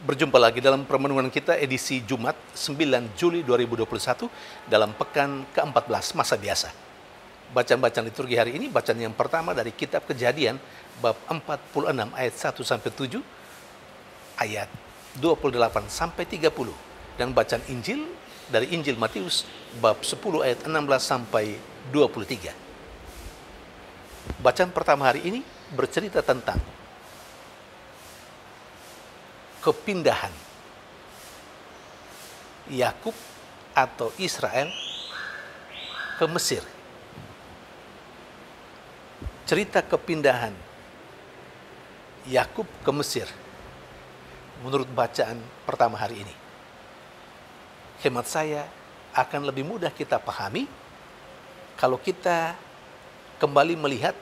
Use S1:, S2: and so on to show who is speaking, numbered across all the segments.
S1: Berjumpa lagi dalam permenungan kita edisi Jumat 9 Juli 2021 dalam pekan ke-14 masa biasa. Bacaan-bacaan liturgi hari ini, bacaan yang pertama dari kitab Kejadian bab 46 ayat 1-7, ayat 28 sampai 30, dan bacaan Injil dari Injil Matius bab 10 ayat 16 sampai 23. Bacaan pertama hari ini bercerita tentang kepindahan Yakub atau Israel ke Mesir. Cerita kepindahan Yakub ke Mesir menurut bacaan pertama hari ini. Hemat saya akan lebih mudah kita pahami kalau kita kembali melihat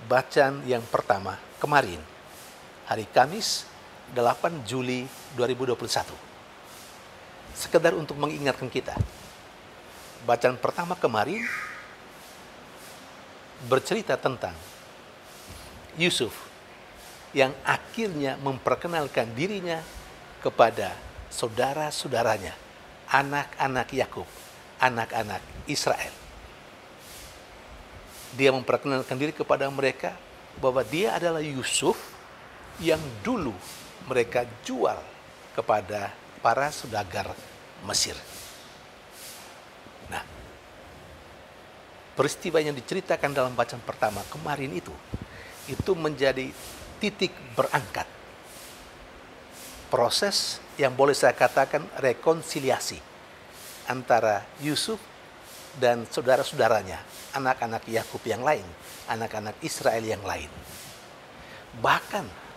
S1: bacaan yang pertama kemarin, hari Kamis 8 Juli 2021. Sekedar untuk mengingatkan kita, bacaan pertama kemarin bercerita tentang Yusuf yang akhirnya memperkenalkan dirinya kepada saudara-saudaranya, anak-anak Yakub, anak-anak Israel. Dia memperkenalkan diri kepada mereka bahwa dia adalah Yusuf yang dulu mereka jual kepada para saudagar Mesir. Nah, peristiwa yang diceritakan dalam bacaan pertama kemarin itu menjadi titik berangkat proses yang boleh saya katakan rekonsiliasi antara Yusuf dan saudara-saudaranya, anak-anak Yakub yang lain, anak-anak Israel yang lain. Bahkan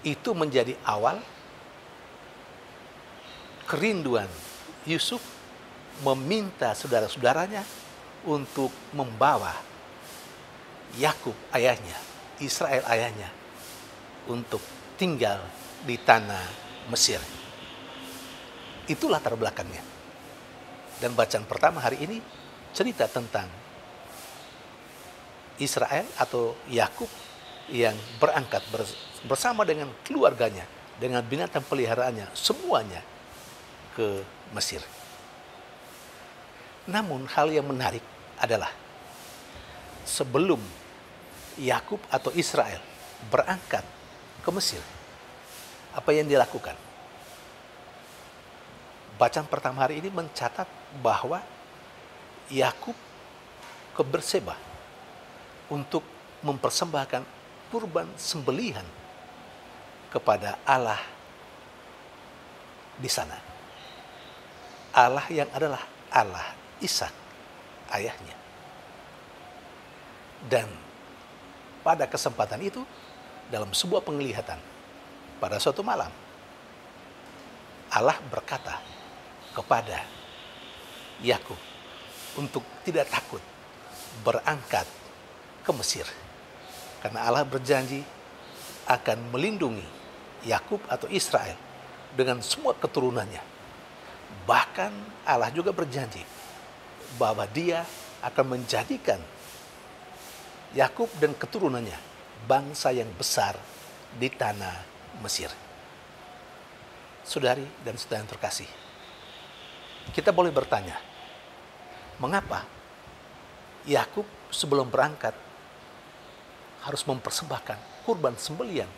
S1: itu menjadi awal kerinduan Yusuf meminta saudara-saudaranya untuk membawa Yakub ayahnya, Israel ayahnya, untuk tinggal di tanah Mesir. Itu latar belakangnya. Dan bacaan pertama hari ini cerita tentang Israel atau Yakub yang berangkat bersama dengan keluarganya, dengan binatang peliharaannya, semuanya ke Mesir. Namun hal yang menarik adalah sebelum Yakub atau Israel berangkat ke Mesir, apa yang dilakukan? Bacaan pertama hari ini mencatat bahwa Yakub ke Berseba untuk mempersembahkan kurban sembelihan kepada Allah di sana. Allah yang adalah Allah Ishak, ayahnya. Dan pada kesempatan itu, dalam sebuah penglihatan, pada suatu malam, Allah berkata kepada Yakub untuk tidak takut berangkat ke Mesir. Karena Allah berjanji akan melindungi Yakub atau Israel dengan semua keturunannya. Bahkan Allah juga berjanji bahwa Dia akan menjadikan Yakub dan keturunannya bangsa yang besar di tanah Mesir. Saudari dan saudara yang terkasih, kita boleh bertanya, mengapa Yakub sebelum berangkat harus mempersembahkan kurban sembelihan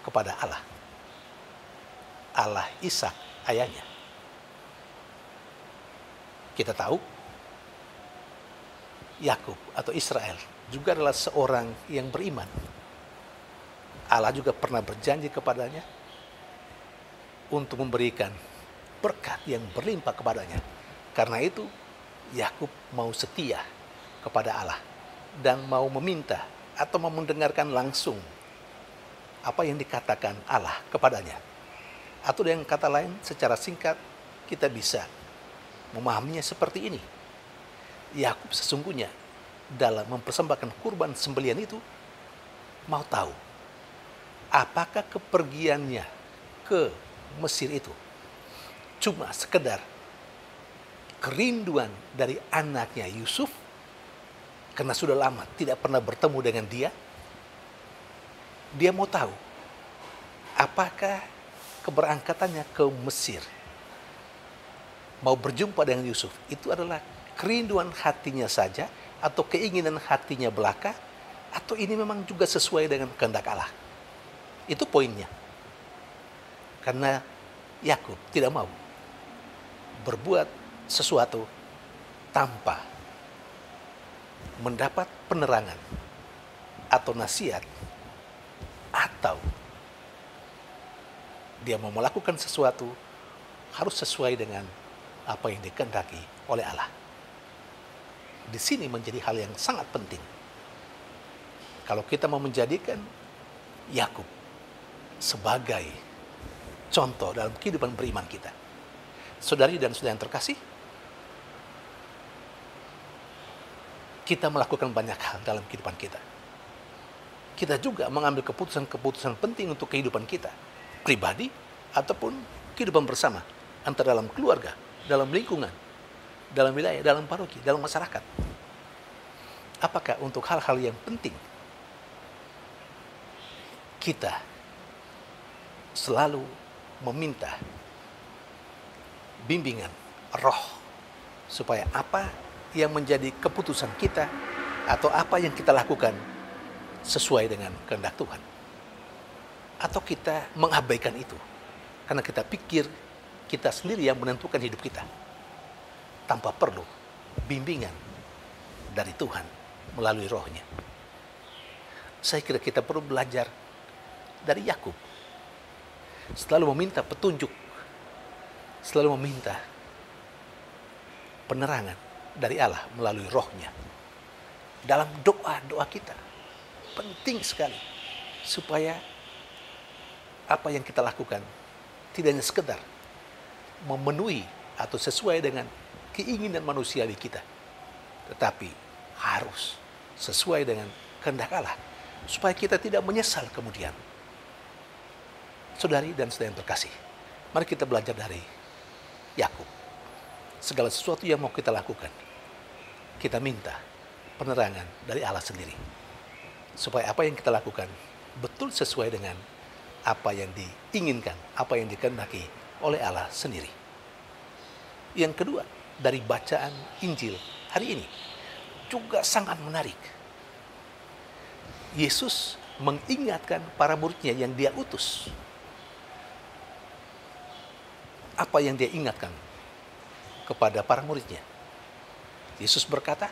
S1: kepada Allah, Allah Ishak ayahnya? Kita tahu Yakub atau Israel juga adalah seorang yang beriman. Allah juga pernah berjanji kepadanya untuk memberikan berkat yang berlimpah kepadanya. Karena itu Yakub mau setia kepada Allah dan mau meminta atau mau mendengarkan langsung apa yang dikatakan Allah kepadanya. Atau dengan kata lain, secara singkat kita bisa memahaminya seperti ini. Yakub sesungguhnya dalam mempersembahkan kurban sembelihan itu mau tahu apakah kepergiannya ke Mesir itu cuma sekedar kerinduan dari anaknya Yusuf karena sudah lama tidak pernah bertemu dengan dia. Dia mau tahu apakah keberangkatannya ke Mesir, mau berjumpa dengan Yusuf, itu adalah kerinduan hatinya saja, atau keinginan hatinya belaka, atau ini memang juga sesuai dengan kehendak Allah. Itu poinnya. Karena Yakub tidak mau berbuat sesuatu tanpa mendapat penerangan atau nasihat, atau dia mau melakukan sesuatu harus sesuai dengan apa yang dikehendaki oleh Allah. Di sini menjadi hal yang sangat penting. Kalau kita mau menjadikan Yakub sebagai contoh dalam kehidupan beriman kita. Saudari dan saudara yang terkasih, kita melakukan banyak hal dalam kehidupan kita. Kita juga mengambil keputusan-keputusan penting untuk kehidupan kita, pribadi ataupun kehidupan bersama, antara dalam keluarga, dalam lingkungan, dalam wilayah, dalam paroki, dalam masyarakat. Apakah untuk hal-hal yang penting kita selalu meminta bimbingan roh, supaya apa yang menjadi keputusan kita atau apa yang kita lakukan sesuai dengan kehendak Tuhan? Atau kita mengabaikan itu karena kita pikir kita sendiri yang menentukan hidup kita tanpa perlu bimbingan dari Tuhan melalui rohnya? Saya kira kita perlu belajar dari Yakub, selalu meminta petunjuk, selalu meminta penerangan dari Allah melalui rohnya. Dalam doa-doa kita penting sekali supaya apa yang kita lakukan tidak hanya sekedar memenuhi atau sesuai dengan keinginan manusiawi kita, tetapi harus sesuai dengan kehendak Allah, supaya kita tidak menyesal kemudian. Saudari dan saudara yang terkasih, mari kita belajar dari Yakub. Segala sesuatu yang mau kita lakukan, kita minta penerangan dari Allah sendiri, supaya apa yang kita lakukan betul sesuai dengan apa yang diinginkan, apa yang dikehendaki oleh Allah sendiri. Yang kedua, dari bacaan Injil hari ini juga sangat menarik. Yesus mengingatkan para muridnya yang dia utus. Apa yang dia ingatkan kepada para muridnya? Yesus berkata,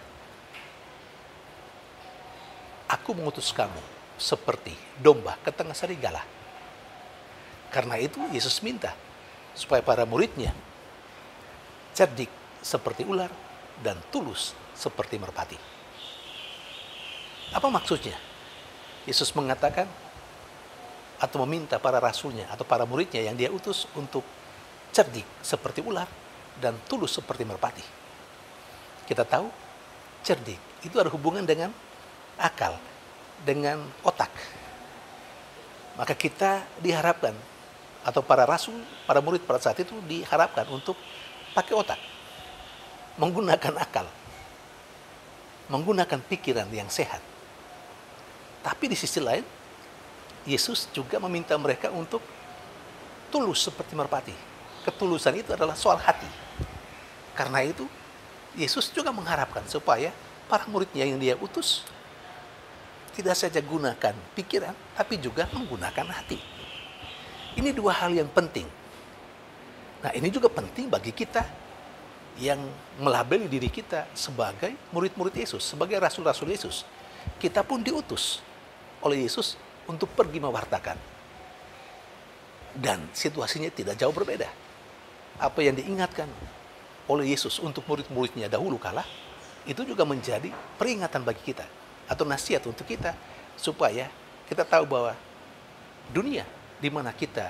S1: "Aku mengutus kamu seperti domba ke tengah serigala." Karena itu Yesus minta supaya para muridnya cerdik seperti ular dan tulus seperti merpati. Apa maksudnya? Yesus mengatakan atau meminta para rasulnya atau para muridnya yang dia utus untuk cerdik seperti ular dan tulus seperti merpati. Kita tahu cerdik itu ada hubungan dengan akal, dengan otak. Maka kita diharapkan, atau para rasul, para murid pada saat itu diharapkan untuk pakai otak, menggunakan akal, menggunakan pikiran yang sehat. Tapi di sisi lain, Yesus juga meminta mereka untuk tulus seperti merpati. Ketulusan itu adalah soal hati. Karena itu, Yesus juga mengharapkan supaya para muridnya yang dia utus tidak saja gunakan pikiran, tapi juga menggunakan hati. Ini dua hal yang penting. Nah, ini juga penting bagi kita yang melabeli diri kita sebagai murid-murid Yesus, sebagai rasul-rasul Yesus. Kita pun diutus oleh Yesus untuk pergi mewartakan. Dan situasinya tidak jauh berbeda. Apa yang diingatkan oleh Yesus untuk murid-muridnya dahulu kala, itu juga menjadi peringatan bagi kita, atau nasihat untuk kita, supaya kita tahu bahwa dunia di mana kita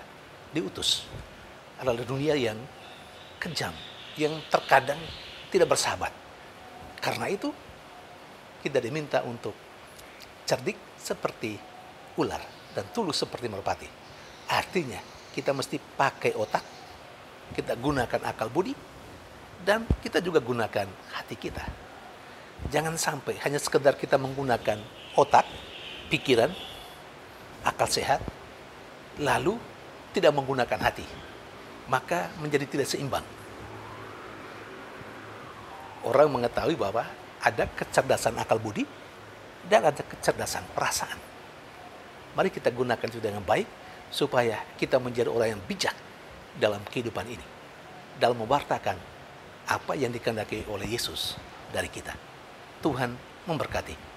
S1: diutus adalah dunia yang kejam, yang terkadang tidak bersahabat. Karena itu, kita diminta untuk cerdik seperti ular dan tulus seperti merpati. Artinya, kita mesti pakai otak, kita gunakan akal budi, dan kita juga gunakan hati kita. Jangan sampai hanya sekedar kita menggunakan otak, pikiran, akal sehat, lalu tidak menggunakan hati, maka menjadi tidak seimbang. Orang mengetahui bahwa ada kecerdasan akal budi dan ada kecerdasan perasaan. Mari kita gunakan itu dengan baik supaya kita menjadi orang yang bijak dalam kehidupan ini, dalam mewartakan apa yang dikehendaki oleh Yesus dari kita. Tuhan memberkati.